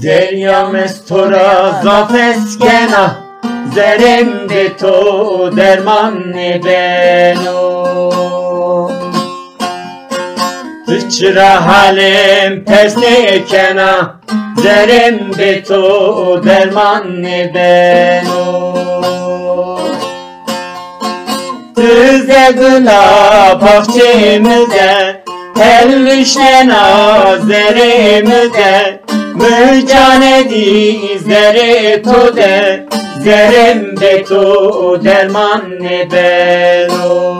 دریا مستورا زافسکنا زرم به تو درمان بنو چرا حالم پرسه کنا زرم به تو درمان بنو تزه گلا bahçemde Elvişnena zeremde Mücane dizleri to de Zerem be to derman ne bero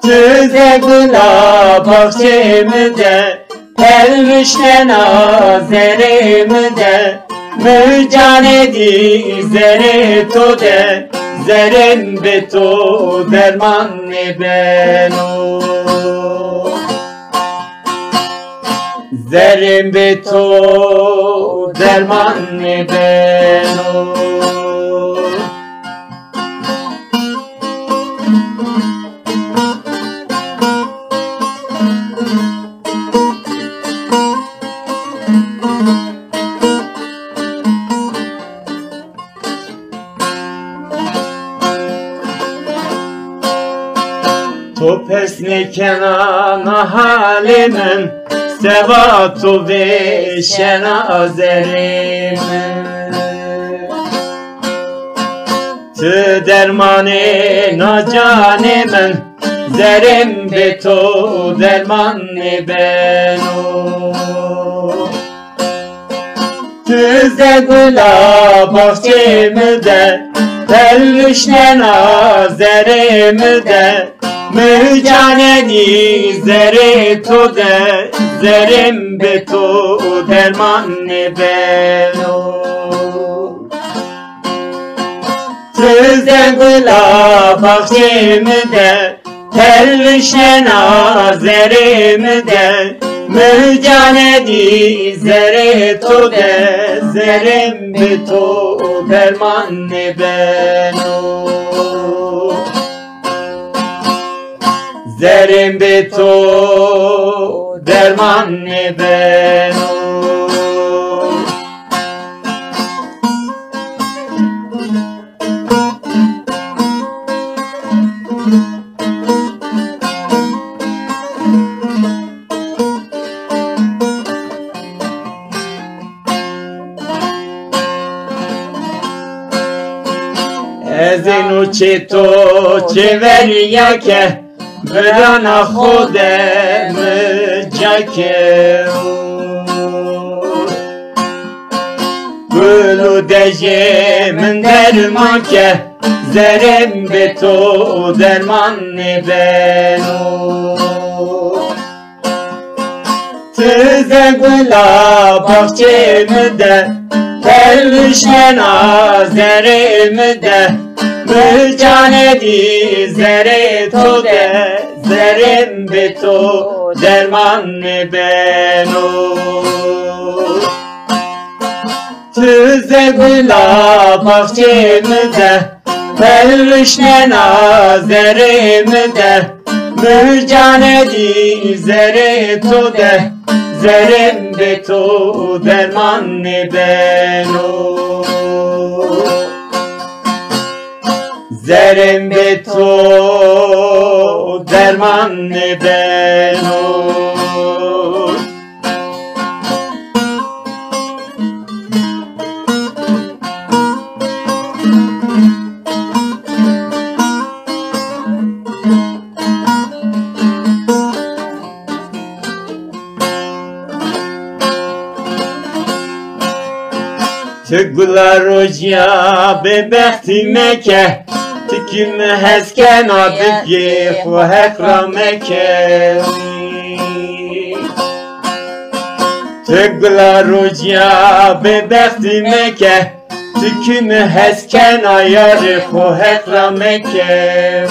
Tüze gula bahçemde Elvişnena zeremde Mücane dizleri to de Zerem be to derman ne beno Zerem be to derman ne beno تو پسنی کنان حالمن سوا تو وشن آزرمن تو درمان ناجان من زرم به تو درمان بنو تو زگلا bahçemde Pelvişne nazeremde Mücane dizleri to de Zerem be to derman ne beno Tüze gula bahçemde Pelvişne nazeremde Mücane dizleri to de Zerem be to derman ne beno Zerem be to derman ne beno Ezinu çeto çeveriya ke Verana خودم جاکه گلو دژه من درمان که زرم به تو درمان بنو تزه گلا bahçemde Pelvişne nazeremde Mücane dizleri to de Zerem be to derman ne beno Tüze gula bahçemde Pelvişne nazeremde Mücane dizleri to de Zerem be to derman ne beno Zerem be to derman ne beno Tügla roja be behtime ke Tüküm hezken adıgı xu hekrame ke Tügla roja be behtime ke Tüküm hezken ayarı xu hekrame ke